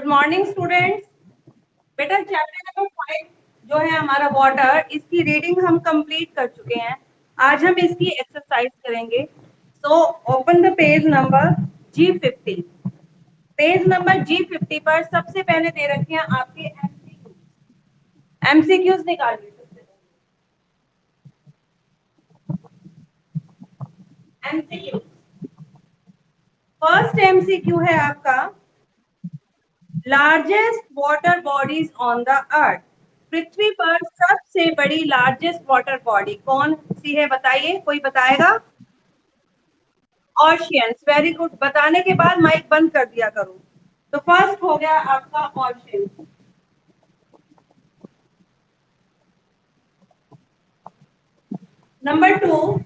Good morning students. बेटा chapter number 5 जो है हमारा वाटर, इसकी रीडिंग हम कंप्लीट कर चुके हैं। आज हम इसकी एक्सरसाइज करेंगे। So open the page number G50। Page number G50 पर सबसे पहले दे रखे हैं आपके एमसीक्यूज निकालिए। एमसीक्यू फर्स्ट एमसीक्यू है आपका, largest water bodies on the earth. पृथ्वी पर सबसे बड़ी लार्जेस्ट वाटर बॉडी कौन सी है बताइए, कोई बताएगा? ओशियंस। Very good. बताने के बाद माइक बंद कर दिया करो। तो फर्स्ट हो गया आपका ocean. Number 2,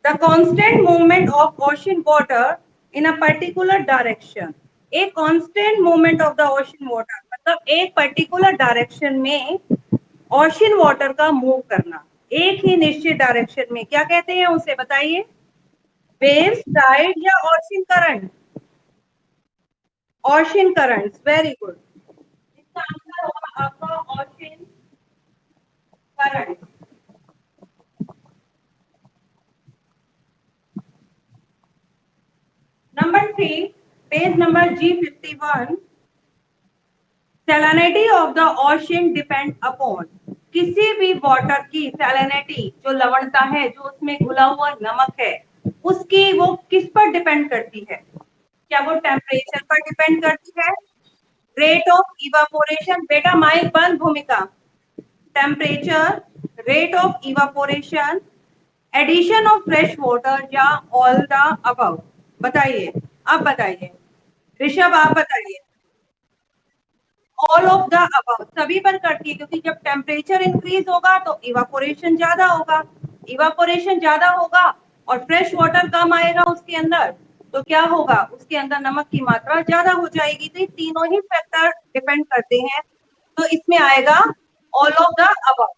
the constant movement of ocean water in a particular direction. A constant movement of the ocean water मतलब एक पर्टिकुलर डायरेक्शन में ओशन वाटर का मूव करना, एक ही निश्चित डायरेक्शन में, क्या कहते हैं उसे बताइए? वेव्स, टाइड या ocean current? Ocean currents. Very good. इसका आंसर होगा आपका ocean current. Number 3, page number G51, salinity of the ocean depend upon. किसी भी वाटर की सैलिनिटी, जो लवणता है, जो उसमें घुला हुआ नमक है, उसकी वो किस पर डिपेंड करती है? क्या वो टेम्परेचर पर डिपेंड करती है? Rate of evaporation. बेटा माइक बंद। Bhumika. Temperature, rate of evaporation, addition of fresh water या ऑल द अबव? बताइए, अब बताइए। ऋषभ आप बताइए। ऑल ऑफ द अबव सभी पर करती है, क्योंकि जब टेम्परेचर इंक्रीज होगा तो इवापोरेशन ज्यादा होगा। इवापोरेशन ज्यादा होगा और फ्रेश वाटर कम आएगा उसके अंदर, तो क्या होगा? उसके अंदर नमक की मात्रा ज्यादा हो जाएगी। तो ये तीनों ही फैक्टर डिपेंड करते हैं। तो इसमें आएगा ऑल ऑफ द अबव।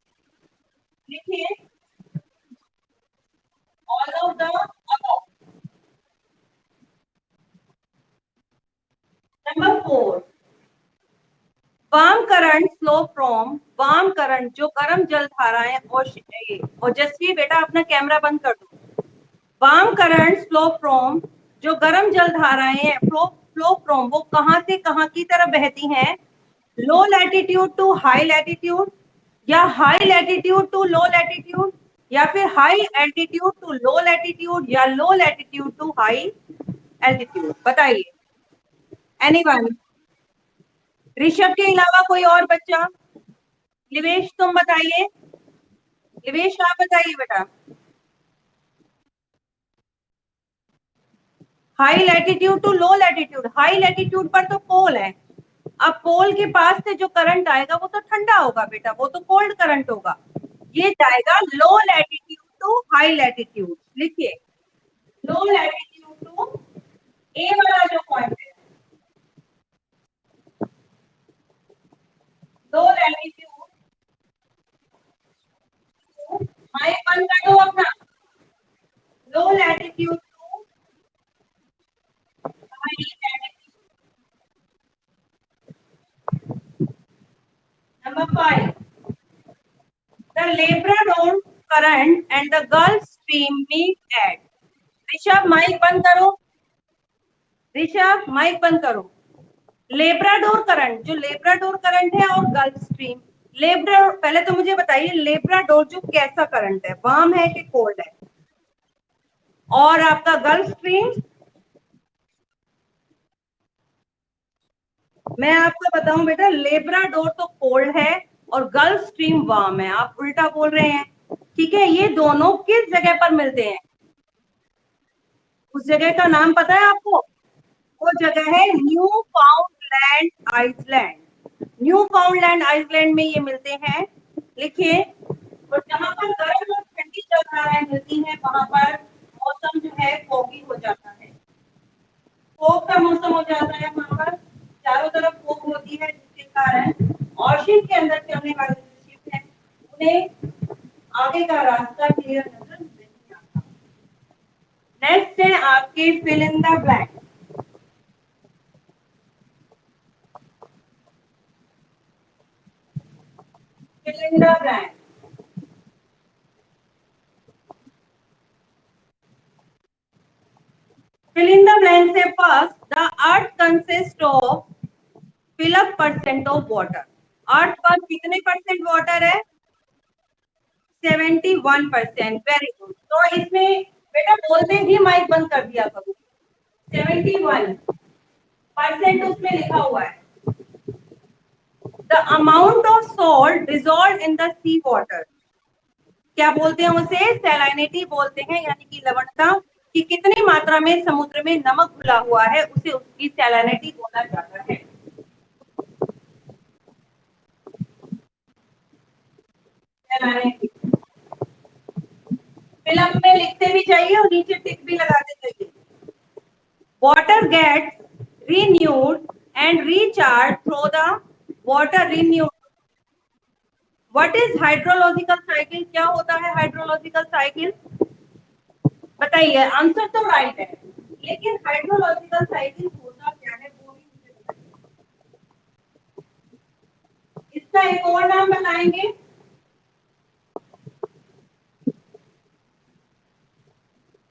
लिखिए, all of the above. Number 4, warm current flow from. Warm current जो गर्म जल धाराएं, ओजस्वी बेटा अपना कैमरा बंद कर दो। वार्म करंट फ्लो फ्रॉम, जो गर्म जल धाराएं फ्लो फ्लो फ्रॉम, वो कहां से कहां की तरफ बहती हैं? Low latitude to high latitude, या high latitude to low latitude, या फिर high altitude to low latitude, या low latitude to high altitude? बताइए, एनीवन? ऋषभ के अलावा कोई और बच्चा? निवेश तुम बताइए। निवेश आप बताइए बेटा। High latitude to low latitude. High latitude पर तो पोल है। अब पोल के पास से जो करंट आएगा वो तो ठंडा होगा बेटा, वो तो कोल्ड करंट होगा। ये जाएगा लो लैटिट्यूड टू हाई लैटिट्यूड। लिखिए, लो लैटिट्यूड टू, ए वाला जो पॉइंट है, लो लैटिट्यूड। माइक बंद कर दो अपना। Low latitude to high latitude. Number 5, the Labrador current and the Gulf Stream meet at। Rishabh mic बंद करो। ऋषभ माइक बंद करो। लेब्राडोर करंट, जो लेब्राडोर करंट है और गल्फ स्ट्रीम। लेब्राडोर, पहले तो मुझे बताइए लेब्राडोर जो कैसा करंट है, वार्म है कि कोल्ड है? और आपका गल्फ स्ट्रीम? मैं आपको बताऊं बेटा, लेब्राडोर तो कोल्ड है और गल्फ स्ट्रीम वार्म है। आप उल्टा बोल रहे हैं। ठीक है, ये दोनों किस जगह पर मिलते हैं? उस जगह का नाम पता है आपको? वो जगह है Newfoundland Iceland. Newfoundland Iceland में ये मिलते हैं। लिखिए, और जहां पर गर्म और ठंडी जलधाराएं मिलती हैं वहां पर मौसम जो है फोगी हो जाता है। फोग का मौसम हो जाता है वहां पर, चारों तरफ फोग होती है, जिसके कारण ओशन के अंदर चलने वाले जो शिप हैं उन्हें आगे का रास्ता क्लियर नजर नहीं आता। नेक्स्ट है आपके fill in the blank. Milinda ब्रांड। Fill in the blank से first, the earth consists of fill up percent of water. अर्थ पर कितने परसेंट वाटर है? 71%। Very good. तो इसमें बेटा बोलते ही माइक बंद कर दिया करो। 71% उसमें लिखा हुआ है। The amount of salt dissolve in the sea water, क्या बोलते हैं उसे? सैलिनिटी बोलते हैं, यानी कि लवणता, कि कितनी मात्रा में समुद्र में नमक घुला हुआ है उसे उसकी सैलिनिटी बोला जाता है। सैलिनिटी फिल्म में लिखते भी चाहिए और नीचे टिक भी लगाते चाहिए। Water gets renewed and recharge through the water renewed. What is hydrological cycle? क्या होता है हाइड्रोलॉजिकल साइकिल? बताइए। आंसर तो राइट है, लेकिन हाइड्रोलॉजिकल साइकिल होता क्या है वो भी मुझे बताइए। इसका एक और नाम बताएंगे?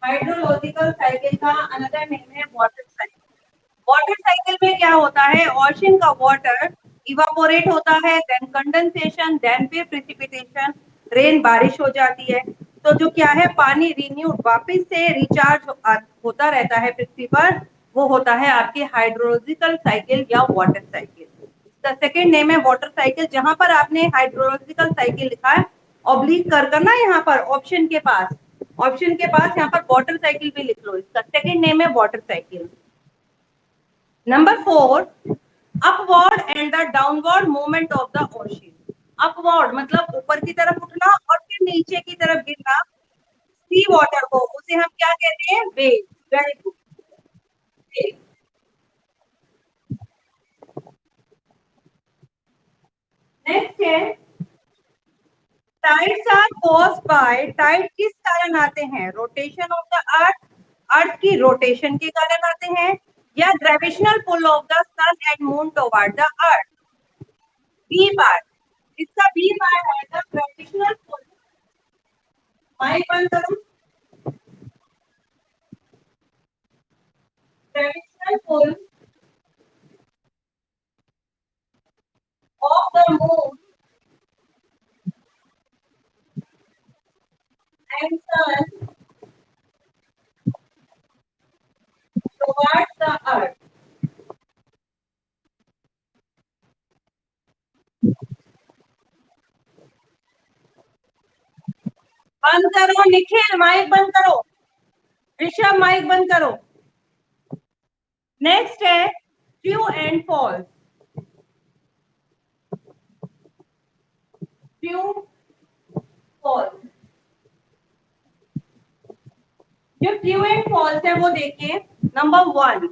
हाइड्रोलॉजिकल साइकिल का अनदर नेम है वाटर साइकिल। वाटर साइकिल में क्या होता है? ओशन का वाटर इवापोरेट होता है, देन कंडेंसेशन, देन फिर प्रेसिपिटेशन, रेन, बारिश हो जाती है। तो जो क्या है, पानी रिन्यूड वापस से रिचार्ज होता रहता है पृथ्वी पर, वो होता है आपकी हाइड्रोलॉजिकल साइकिल या water cycle. The second name है वाटर साइकिल। जहां पर आपने हाइड्रोलॉजिकल साइकिल लिखा है, ऑब्लिक कर करना यहाँ पर ऑप्शन के पास, ऑप्शन के पास यहाँ पर वाटर साइकिल भी लिख लो। इसका सेकेंड नेम है water cycle. Number 4, upward and the downward movement of the ocean. Upward मतलब ऊपर की तरफ उठना और फिर नीचे की तरफ गिरना। सी वाटर को उसे हम क्या कहते हैं? वेव। Very good. नेक्स्ट है tides are caused by. Tide किस कारण आते हैं? Rotation of the earth, earth की रोटेशन के कारण आते हैं, या gravitational pull of the sun and moon toward the earth. B part, इसका बी पार्ट आएगा ग्रेविटेशनल पुल। माइक बंद करो। Gravitational pull of the moon and sun towards the earth। बंद करो निखिल, माइक बंद करो। ऋषभ माइक बंद करो। नेक्स्ट है true and false. True false, जो ट्रू एंड फॉल्स है वो देखिए। Number 1,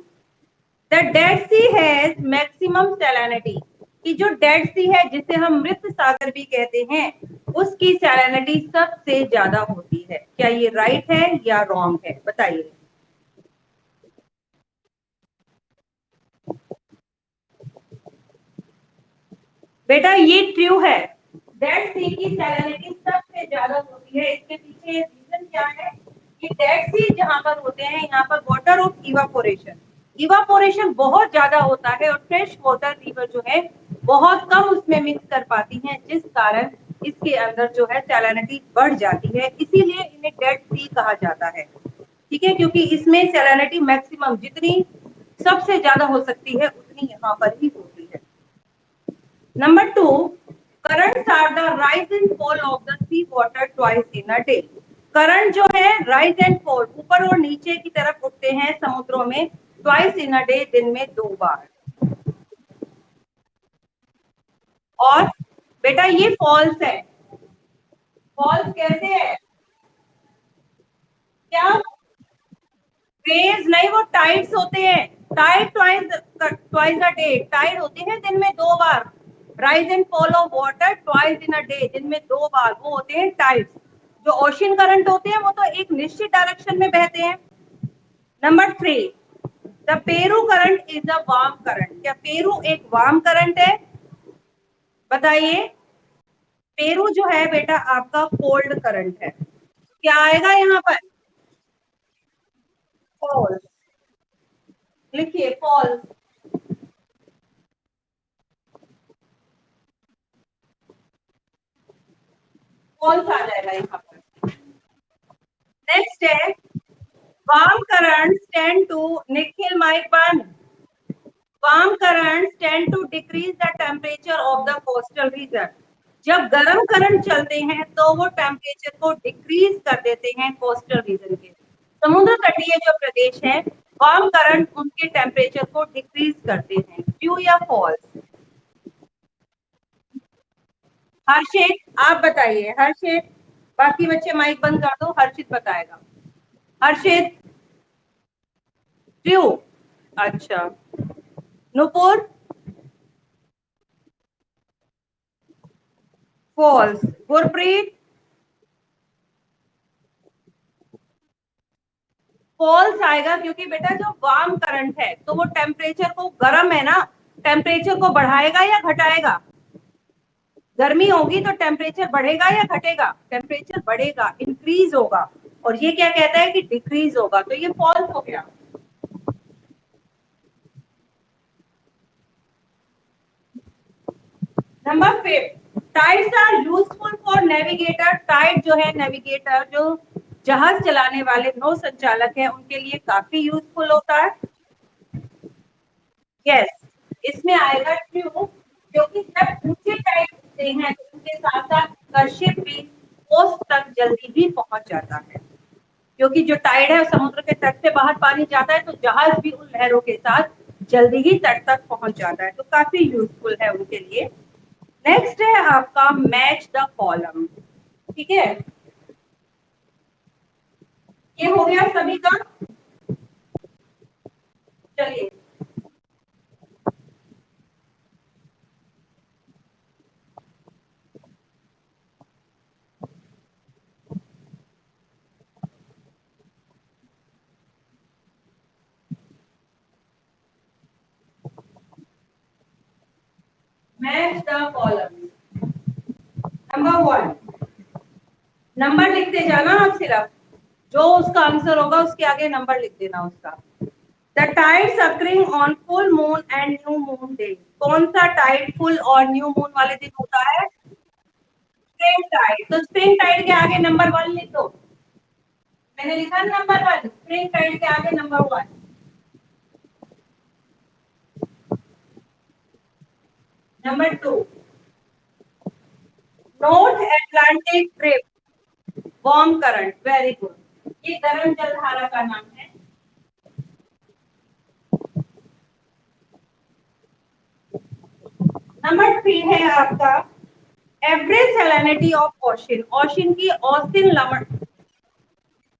the dead sea has maximum salinity, कि जो डेड सी है जिसे हम मृत सागर भी कहते हैं, उसकी सैलिनिटी सबसे ज्यादा होती है। क्या ये राइट है या रॉन्ग है? बताइए। बेटा ये ट्रू है। डेड सी की सैलिनिटी सबसे ज्यादा होती है। इसके पीछे रीजन क्या है? कि डेड सी जहां पर होते हैं, यहाँ पर वाटर ऑफ इवापोरेशन, इवापोरेशन बहुत ज्यादा होता है और फ्रेश वाटर रिवर जो है बहुत कम उसमें मिक्स कर पाती हैं, जिस कारण इसके अंदर जो है सैलिनिटी बढ़ जाती है। इसीलिए इन्हें डेड सी कहा जाता है। ठीक है, क्योंकि इसमें सैलिनिटी मैक्सिमम जितनी सबसे ज्यादा हो सकती है उतनी यहाँ पर ही होती है। Number 2, currents are the rise and fall of the sea water twice in a day। Current जो है राइज एंड फॉल, ऊपर और नीचे की तरफ उठते हैं समुद्रों में, ट्वाइस इन अ डे, दिन में 2 बार। और बेटा ये फॉल्स है। फॉल्स कैसे है? क्या वेव्स नहीं, वो टाइड्स होते हैं। Tide twice twice a day, tide होते हैं दिन में 2 बार। Rise and fall of water twice in a day, दिन में 2 बार, वो होते हैं टाइड्स। जो ओशन करंट होते हैं वो तो एक निश्चित डायरेक्शन में बहते हैं। Number 3, the Peru current is a warm current. क्या पेरू एक वार्म करंट है? बताइए। पेरू जो है बेटा आपका कोल्ड करंट है, क्या आएगा यहाँ पर? फॉल्स, लिखिए फॉल्स। फॉल्स आ जाएगा यहाँ पर। नेक्स्ट है warm currents tend to, Nikhil mic बंद। Warm currents tend to decrease the temperature of the coastal region. जब गर्म करंट चलते हैं तो वो टेम्परेचर को डिक्रीज कर देते हैं कोस्टल रीजन के, समुद्र तटीय जो प्रदेश है, वार्म करंट उनके टेम्परेचर को डिक्रीज करते हैं। ट्रू या फॉल्स? हर्षित आप बताइए, हर्षित, बाकी बच्चे माइक बंद कर दो, हर्षित बताएगा। हर्षित, ट्रू। अच्छा, नुपुर? फॉल्स। गुरप्रीत? फॉल्स आएगा क्योंकि बेटा जो वार्म करंट है तो वो टेम्परेचर को, गर्म है ना, टेम्परेचर को बढ़ाएगा या घटाएगा? गर्मी होगी तो टेम्परेचर बढ़ेगा या घटेगा? टेम्परेचर बढ़ेगा, इंक्रीज होगा। और ये क्या कहता है कि डिक्रीज होगा, तो ये फॉल्स हो गया। Number 5, tides are useful for navigator. Tide जो है नेविगेटर, जो जहाज चलाने वाले नौ संचालक हैं, उनके लिए काफी यूजफुल होता है। यस, इसमें आएगा ट्रू, क्योंकि जब ऊंचे टाइड होते हैं तो उनके साथ साथ शिप भी कोस्ट तक जल्दी भी पहुंच जाता है, क्योंकि जो टाइड है समुद्र के तट से बाहर पानी जाता है तो जहाज भी उन लहरों के साथ जल्दी ही तट तक पहुंच जाता है, तो काफी यूजफुल है उनके लिए। नेक्स्ट है आपका मैच द कॉलम। ठीक है, ये हो गया सभी का। चलिए, match the column. Number 1, number लिखते जाना आप, सिर्फ जो उसका आंसर होगा उसके आगे नंबर लिख देना उसका। The tides occurring on full moon and new moon day. कौन सा टाइड फुल और न्यू मून वाले दिन होता है? Spring tide. तो स्प्रिंग टाइड के आगे नंबर 1 लिख दो। मैंने लिखा नंबर 1, स्प्रिंग टाइड के आगे number 1। Number 2, north Atlantic trip, warm current. Very good, ये गर्म जलधारा का नाम है। नंबर 3 है आपका average salinity of ocean. Ocean की औसतन लवण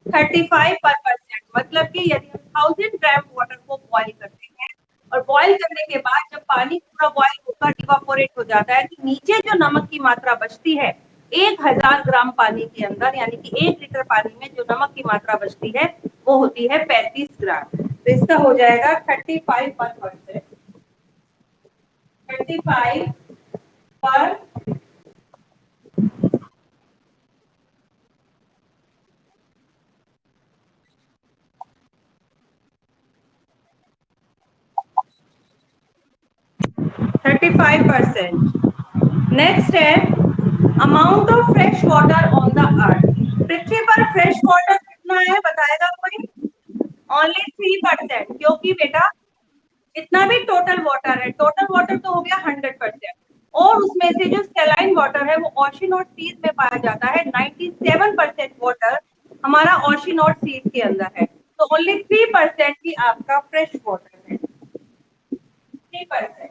35%। मतलब कि यदि हम 1000 ग्राम वाटर को बॉईल करते हैं और बॉईल करने के बाद जब पानी पूरा बॉईल होकर इवापोरेट हो जाता है तो नीचे जो नमक की मात्रा बचती है 1000 ग्राम पानी के अंदर, यानी कि 1 लीटर पानी में जो नमक की मात्रा बचती है वो होती है 35 ग्राम। तो इसका हो जाएगा 35%। 35 पर 35%। नेक्स्ट है amount of fresh water on the earth. पृथ्वी पर फ्रेश वाटर कितना है बताएगा कोई? ओनली 3%, क्योंकि बेटा जितना भी टोटल वाटर है, टोटल वाटर तो हो गया 100%, और उसमें से जो सेलाइन वाटर है वो ओशन और सीज में पाया जाता है। 97% वाटर हमारा ओशन और सीज के अंदर है, तो ओनली 3% ही आपका फ्रेश वाटर है। 3%।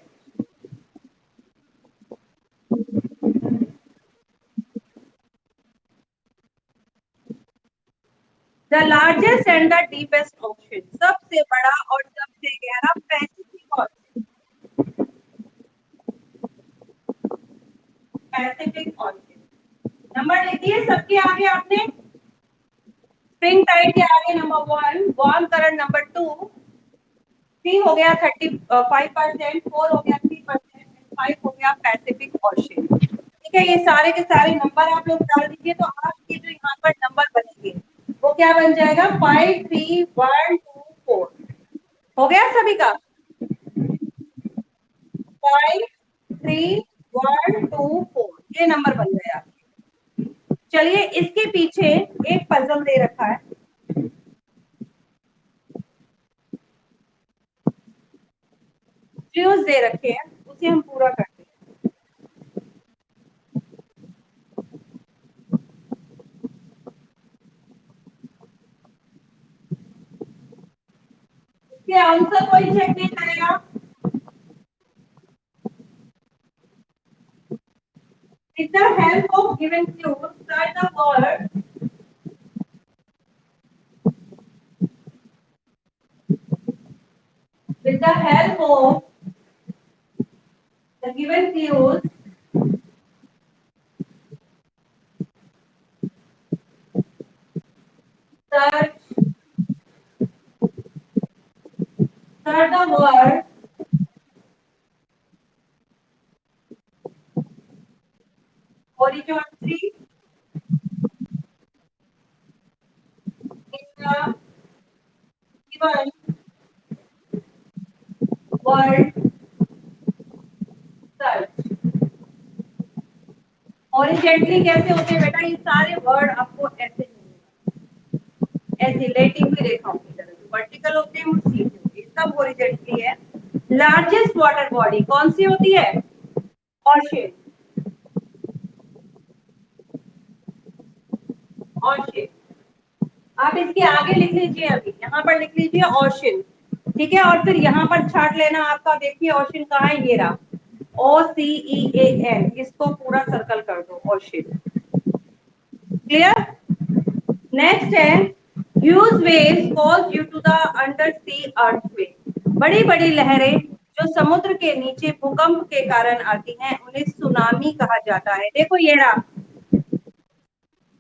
The largest and the deepest ocean, सबसे बड़ा और सबसे गहरा Pacific ocean. Pacific ocean. Number लिखिए सबके आगे आपने। स्प्रिंग टाइड के आगे नंबर 1, वार्म करंट नंबर 2, 3 हो गया 35%, 4 हो गया 3%, 5 हो गया पैसिफिक ओशन। ठीक है, ये सारे के सारे नंबर आप लोग डाल दीजिए, तो आपके जो यहाँ पर नंबर बनेंगे वो क्या बन जाएगा, 53124। हो गया सभी का? 53124 ये नंबर बन गया। चलिए इसके पीछे एक पजल दे रखा है, क्लूज दे रखे हैं, उसे हम पूरा करते हैं। इसके आंसर कोई चेक नहीं करेगा। With the help of given clues, start the word. With the help of the given clues, search the word horizontally in the given word search. Horizontally कैसे होते हैं बेटा, ये सारे वर्ड आपको ऐसे ऐसे लेटिंग रेखाओं की तरह, वर्टिकल होते हैं वो सीधे होते हैं, सब हॉरिजेंटली है। लार्जेस्ट वाटर बॉडी कौन सी होती है? ओशन। ओशन आप इसके आगे लिख लीजिए, अभी यहाँ पर लिख लीजिए ओशन, ठीक है, और फिर यहाँ पर छाट लेना आपका, देखिए ओशन कहाँ है, ये रहा, OCEAN, इसको पूरा सर्कल कर दो, ओशन। क्लियर? नेक्स्ट है huge waves cause due to the under sea earthquake. बड़ी बड़ी लहरें जो समुद्र के नीचे भूकंप के कारण आती हैं उन्हें सुनामी कहा जाता है। देखो ये रहा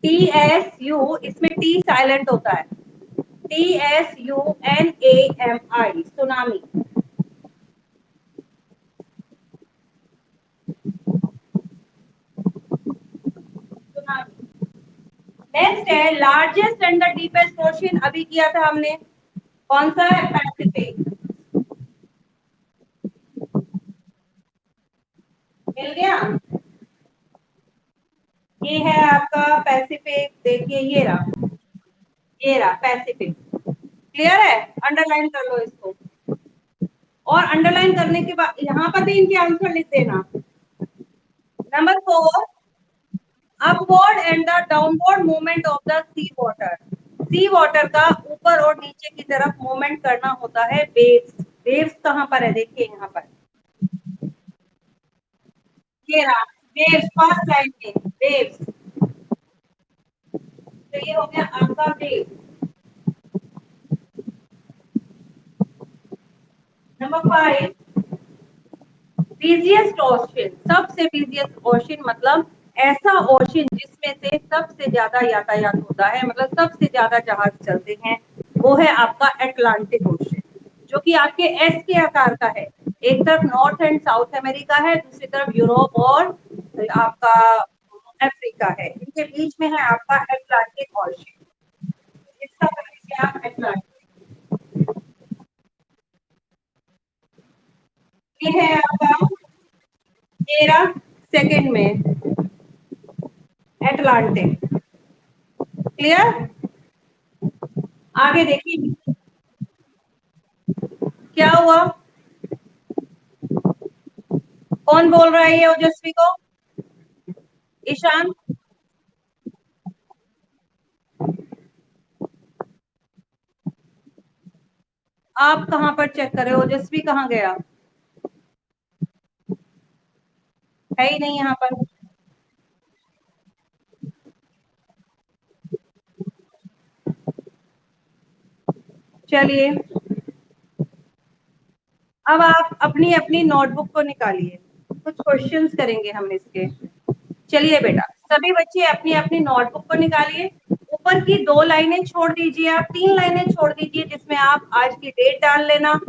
TSU, इसमें टी साइलेंट होता है, TSUNAMI, सुनामी। नेक्स्ट है largest and the deepest ocean, अभी किया था हमने, कौन सा है? पैसिफिक। मिल गया? ये है आपका पैसिफिक, देखिए ये रहा पैसिफिक। क्लियर है? अंडरलाइन कर लो इसको, और अंडरलाइन करने के बाद यहाँ पर भी इनके आंसर लिख देना। Number 4, upward and the downward movement of the sea water. Sea water का ऊपर और नीचे की तरफ मूवमेंट करना होता है वेव्स। वेव्स कहाँ पर है? देखिए यहाँ पर, ये रहा वेव्स, फर्स्ट लाइन में वेव्स, तो ये हो गया आपका वेव। नंबर 5, बिजिएस्ट ओशन, सबसे बिजिएस्ट ओशन मतलब ऐसा ओशन जिसमें से सबसे ज्यादा यातायात होता है, मतलब सबसे ज्यादा जहाज चलते हैं, वो है आपका अटलांटिक ओशन, जो कि आपके एस के आकार का है। एक तरफ नॉर्थ एंड साउथ अमेरिका है, दूसरी तरफ यूरोप और आपका अफ्रीका है, इनके बीच में है आपका अटलांटिक ओशन। इसका क्या अटलांटिक, ये है आपका 13 सेकेंड में अटलांटिक। क्लियर? आगे देखिए क्या हुआ, कौन बोल रहा है ये ओजस्वी को? ईशान, आप कहाँ पर चेक करें, ओजस्वी कहाँ गया? है ही नहीं यहाँ पर। चलिए अब आप अपनी अपनी नोटबुक को निकालिए, कुछ क्वेश्चंस करेंगे हम इसके। चलिए बेटा, सभी बच्चे अपनी अपनी नोटबुक को निकालिए, ऊपर की 2 लाइनें छोड़ दीजिए, आप 3 लाइनें छोड़ दीजिए, जिसमें आप आज की डेट डाल लेना,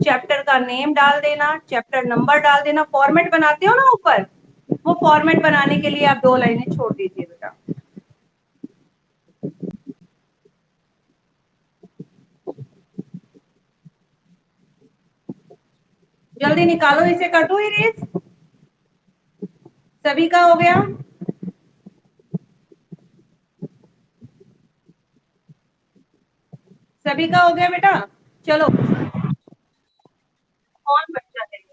चैप्टर का नेम डाल देना, चैप्टर नंबर डाल देना, फॉर्मेट बनाते हो ना ऊपर, वो फॉर्मेट बनाने के लिए आप 2 लाइनें छोड़ दीजिए बेटा। जल्दी निकालो इसे, कर दो इरेज। सभी का हो गया? सभी का हो गया बेटा? चलो, कौन बच्चा है ये?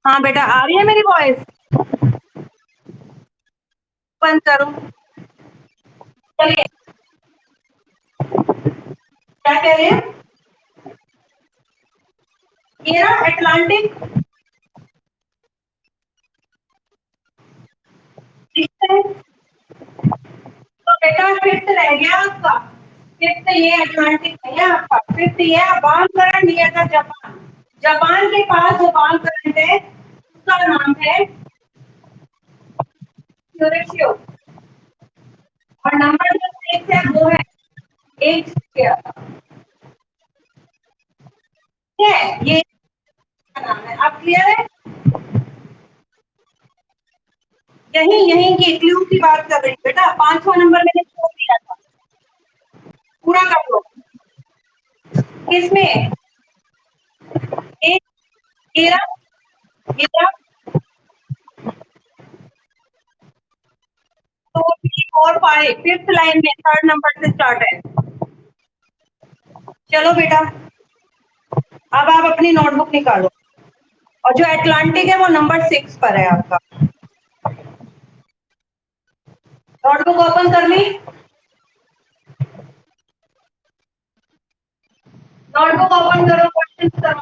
हाँ बेटा, आ रही है मेरी वॉइस? बंद करो। चलिए, क्या कह रहे हैं? ये ना अटलांटिक, ठीक है। तो बेटा फिफ्थ रह गया आपका। फिफ्थ ये अटलांटिक नहीं है आपका, फिफ्थ ये वाम करंट दिया था जापान। जापान के पास जो वाम करंट है उसका नाम है क्यूरेशियो। और नंबर जो 6 है वो है एक स्क्वायर। ठीक है, ये नाम है। आप क्लियर है? यही यही की क्लू की बात कर रही बेटा। 5वां नंबर मैंने छोड़ दिया था, पूरा कर लो। किसमें? एक, तेरा, तेरा, 2 3 4 5 फिफ्थ लाइन में थर्ड नंबर से स्टार्ट है। चलो बेटा, अब आप अपनी नोटबुक निकालो। और जो एटलांटिक है वो नंबर 6 पर है आपका। नोटबुक ओपन कर ली? नोटबुक ओपन करो, क्वेश्चन करो।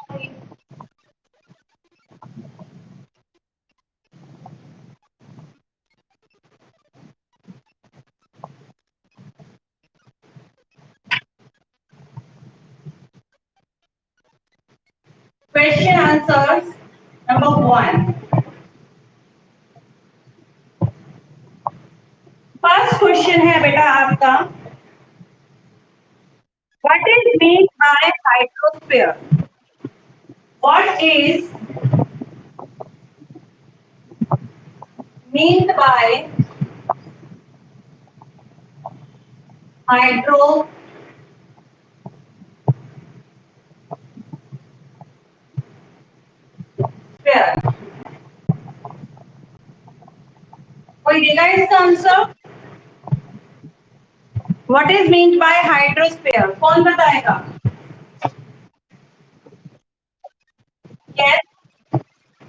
Question answers number 1। First question है बेटा आपका, what is mean by hydrosphere? What is mean by hydrosphere? कोई देगा इसका answer? What is mean by hydrosphere, कौन बताएगा? यस,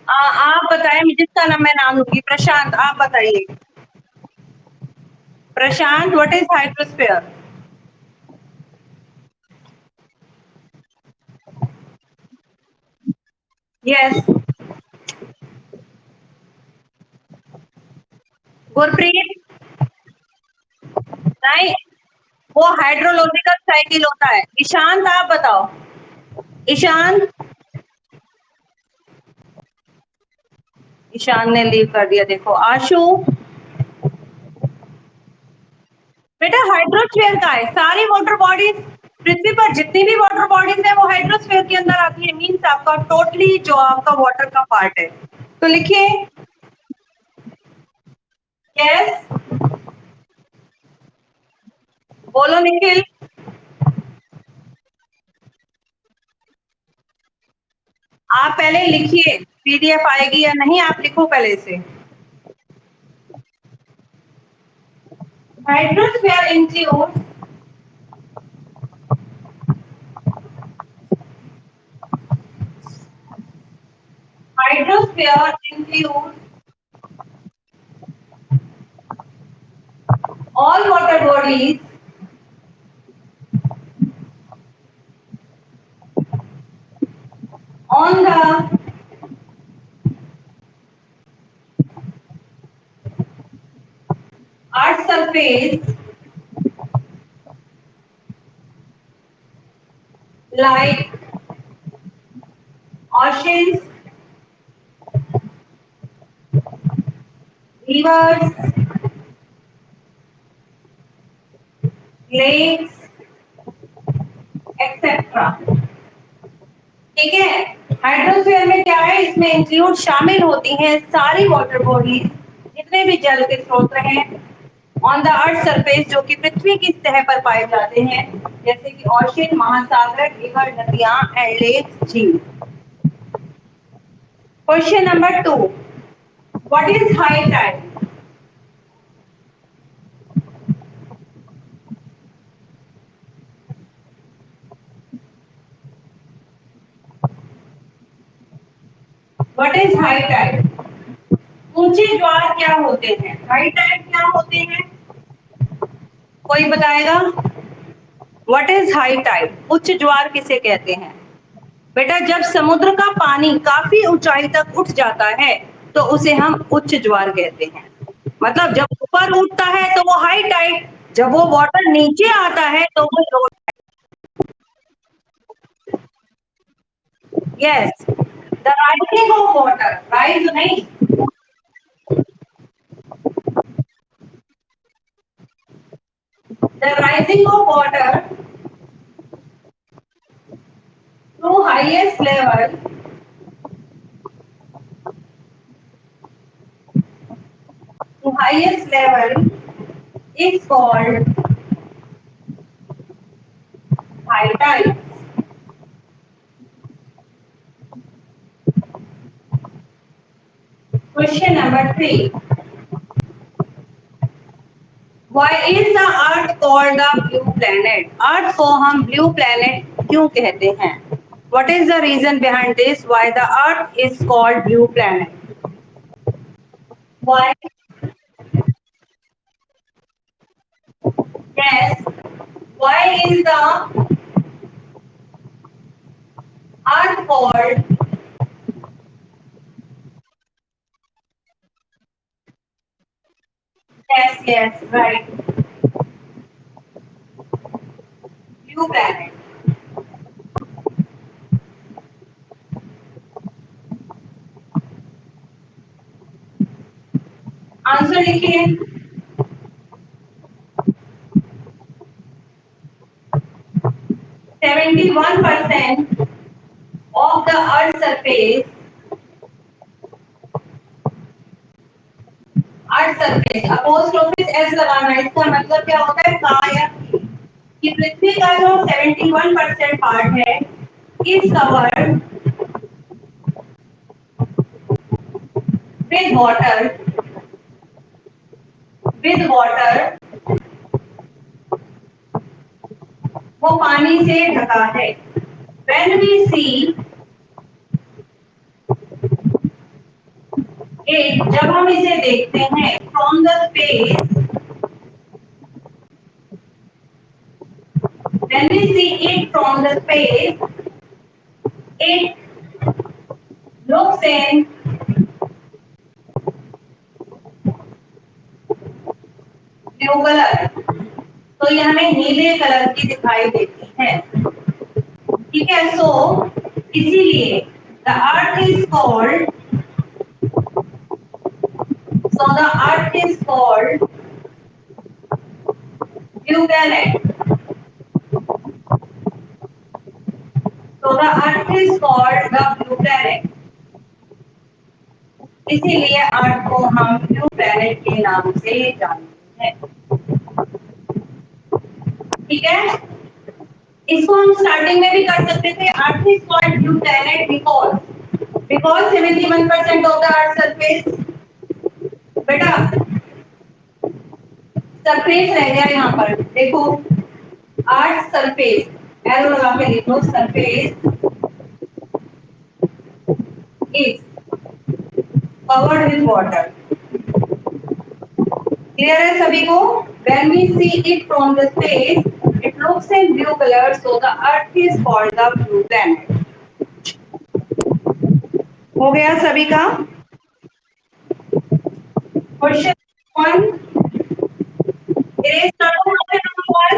आप बताएं, जिसका नाम मैं नाम लूंगी। प्रशांत, आप बताइए। Prashant, what is hydrosphere? Yes. Gurpreet? नहीं, वो हाइड्रोलॉजिकल साइकिल होता है। ईशांत, आप बताओ। ईशांत? ईशान ने लीव कर दिया। देखो आशु, बेटा हाइड्रोस्फीयर का है। सारी वाटर बॉडीज, पृथ्वी पर जितनी भी वाटर बॉडीज है वो हाइड्रोस्फीयर के अंदर आती है। मीन्स आपका टोटली जो आपका वाटर का पार्ट है। तो लिखिए। यस, बोलो निखिल। आप पहले लिखिए, पीडीएफ आएगी या नहीं आप लिखो पहले से। Hydrosphere include hydrosphere include all water bodies on the earth's surface like oceans, rivers, lakes, etcetera. ठीक है। हाइड्रोस्फीयर में क्या है, इसमें इंक्लूड शामिल होती हैं सारी वाटर बॉडीज, जितने भी जल के स्रोत हैं ऑन द अर्थ सरफेस, जो कि पृथ्वी की सतह पर पाए जाते हैं, जैसे कि ओशन, महासागर, रिवर, नदियां एंड लेक, झील। Question number 2, what is high tide? What is high tide? ऊंचे ज्वार क्या होते हैं? हाई टाइड क्या होते हैं? कोई बताएगा? What is high tide? उच्च ज्वार किसे कहते हैं? बेटा जब समुद्र का पानी काफी ऊंचाई तक उठ जाता है तो उसे हम उच्च ज्वार कहते हैं। मतलब जब ऊपर उठता है तो वो हाई टाइड, जब वो वाटर नीचे आता है तो वो लो। Yes, the rising of water, rise नहीं, the rising of water to highest level highest level is called high tide. Question number 3. Why is the Earth called the blue planet? Earth को हम blue planet क्यों कहते हैं? What is the reason behind this? Why the Earth is called blue planet? Why? Yes. Why is the Earth called? Yes, yes, right. Blue planet. Answer लिखिए। 71% of the Earth's surface, Earth surface, apostrophes s लगाना है, इसका मतलब क्या होता है? का या कि पृथ्वी का जो 71% पार्ट है is covered with water, with water, वो पानी से ढका है। व्हेन वी सी इट, जब हम इसे देखते हैं from the space, when we see it from the space, it looks in blue colour, तो ये हमें नीले कलर की दिखाई देती है। ठीक है, सो इसीलिए the earth is called, so the earth is called blue planet, so the earth is called the blue planet, इसीलिए अर्थ को हम ब्लू प्लैनेट के नाम से जानते हैं। ठीक है, इसको हम स्टार्टिंग में भी कर सकते थे। Earth is called blue planet because 71% of the earth surface, बेटा सरफेस रह गया यहाँ पर, देखो अर्थ सरफेस, एरो लगा के लिखो, surface is covered with water. Clear है सभी को? When we see it from the space, it looks in blue color, so the Earth is called the blue planet. हो गया सभी का? क्वेश्चन वन, इरेज कर दो question number one.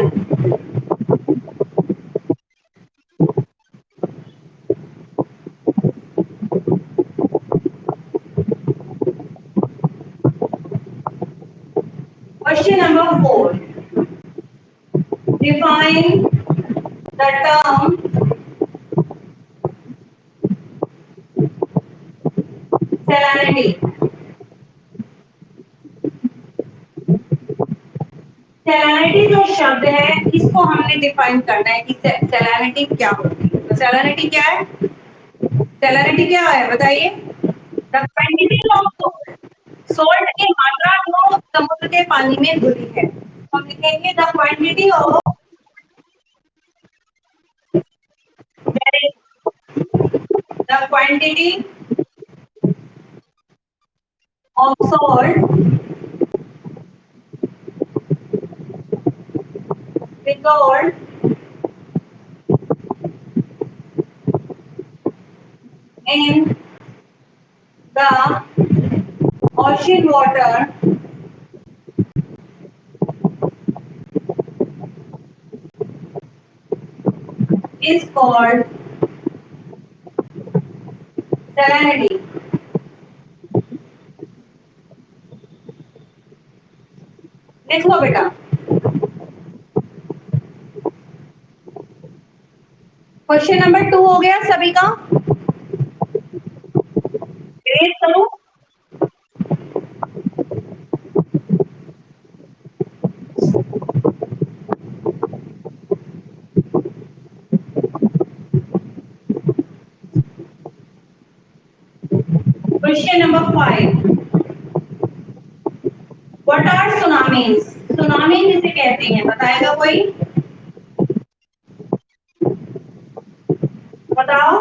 Question number 4. Define the term salinity. Salinity जो शब्द है इसको हमने डिफाइन करना है कि सैलिनिटी क्या होती है। तो सैलिनिटी क्या है? सैलिनिटी क्या है बताइए? द क्वांटिटी ऑफ सॉल्ट की मात्रा जो समुद्र के पानी में घुली है। तो हम लिखेंगे the quantity of the quantity of salt dissolved in the ocean water is called salinity. लिख लो बेटा। क्वेश्चन नंबर 2 हो गया सभी का। ग्रेड करूं? Question number 5। What are tsunamis? Tsunami जिसे कहते हैं बताएगा कोई? बताओ।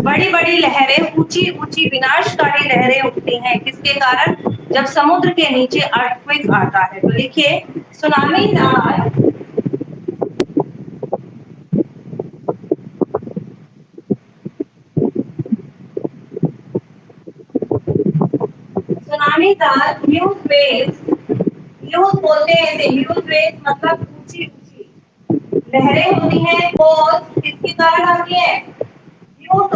बड़ी बड़ी लहरें, ऊंची ऊंची विनाशकारी लहरें उठती हैं किसके कारण? जब समुद्र के नीचे अर्थक्वेक आता है। तो लिखिए tsunamis are tsunamis are huge waves. Huge बोलते हैं इसे, ह्यूज वेव्स मतलब ऊंची ऊंची लहरें होती हैं और किसके कारण आती है? ड्यू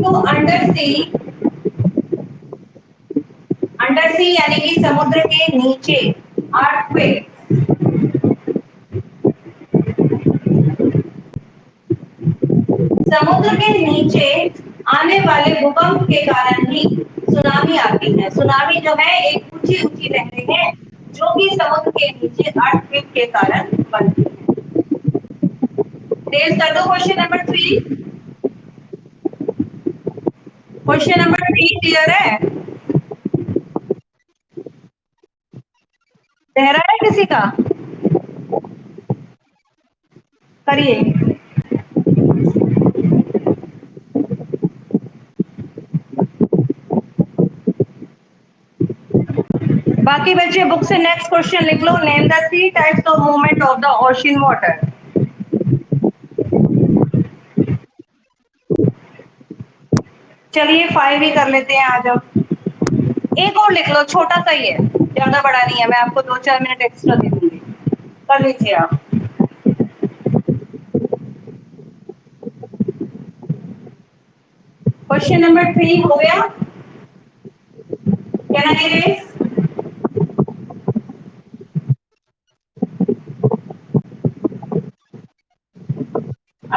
टू अंडर सी यानी कि समुद्र के नीचे अर्थक्वेक। समुद्र के नीचे आने वाले भूकंप के कारण ही सुनामी आती है। सुनामी जो है एक ऊंची ऊंची लहरें हैं जो कि समुद्र के नीचे अर्थक्वेक के कारण बनती है। तेज कर दो question number 3। Question number 3 clear है? चेहरा है किसी का? करिए। बाकी बच्चे बुक से नेक्स्ट क्वेश्चन लिख लो। Name the 3 types of movement of the ocean water. चलिए 5 ही कर लेते हैं आज। अब एक और लिख लो, छोटा सा ही है, ज्यादा बड़ा नहीं है। मैं आपको 2-4 मिनट एक्स्ट्रा दे दूंगी, कर लीजिए आप। क्वेश्चन नंबर 3 हो गया। Can I race?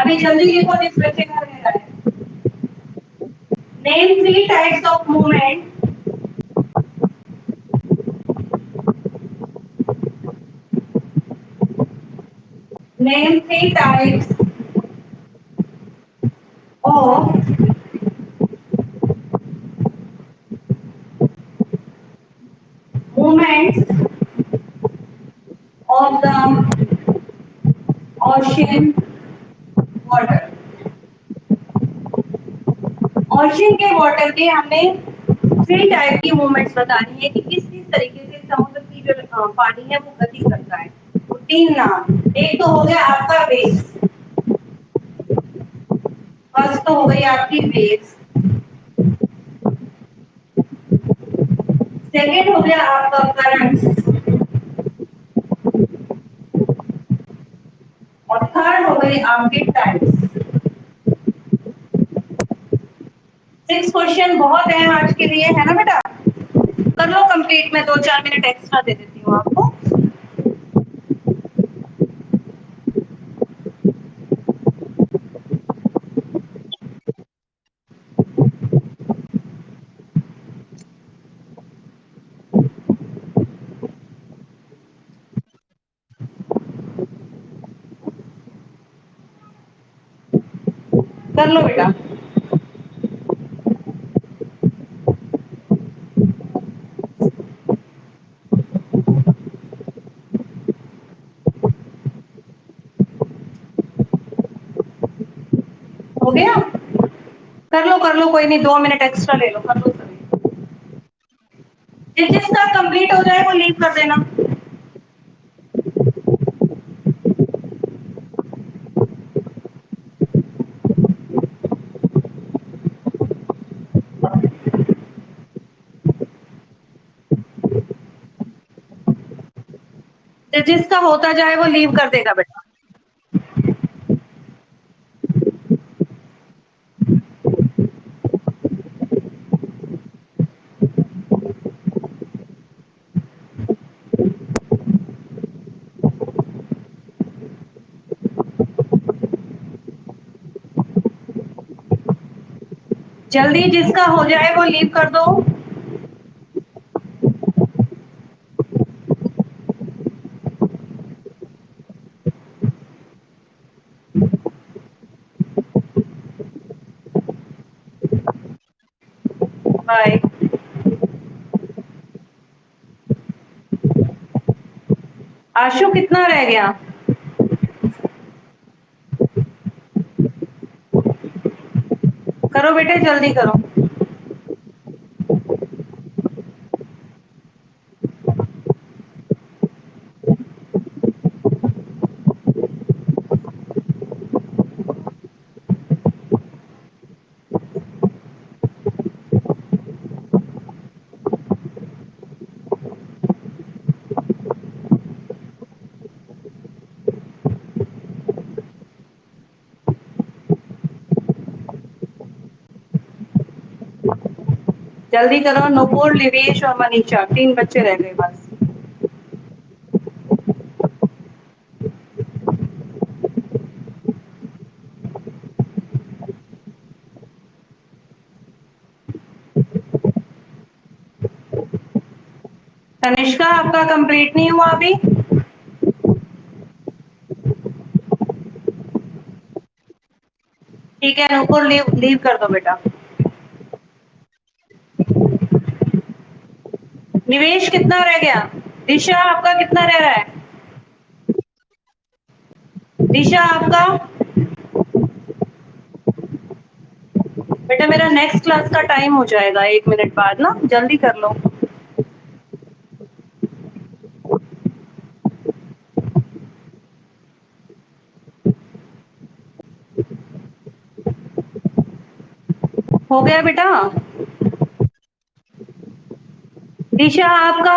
अभी जल्दी लिखो, जिस बच्चे का रह है। Name 3 types of movement name 3 types of movements of the ocean water. Ocean के वाटर के हमने 3 टाइप की मूवमेंट्स बतानी है कि किस किस तरीके से समुद्र की जो पानी है वो गति करता है। तो 3 नाम। एक तो हो गया आपका वेव्स, फर्स्ट तो हो गई आपकी वेव्स। सेकेंड हो गया आपका करंट्स। कोई आपके टाइप्स। 6 क्वेश्चन बहुत है आज के लिए, है ना बेटा? कर लो कंप्लीट, मैं 2-4 मिनट एक्स्ट्रा दे देती हूँ आपको। कर लो बेटा। हो गया? कर लो, कोई नहीं, 2 मिनट एक्स्ट्रा ले लो, कर लो सभी। जिसका कंप्लीट हो जाए वो लीव कर देना। जिसका होता जाए वो लीव कर देगा बेटा। जल्दी जिसका हो जाए वो लीव कर दो। बाय। आशु कितना रह गया? करो बेटे, जल्दी करो। जल्दी करो, नुपुर, लिवेश और मनीषा, 3 बच्चे रह गए बस। तनिष्का आपका कंप्लीट नहीं हुआ अभी? ठीक है नुपुर, लीव लीव कर दो बेटा। निवेश कितना रह गया? दिशा आपका कितना रह रहा है? दिशा आपका? बेटा मेरा नेक्स्ट क्लास का टाइम हो जाएगा 1 मिनट बाद ना, जल्दी कर लो। हो गया बेटा? दिशा आपका?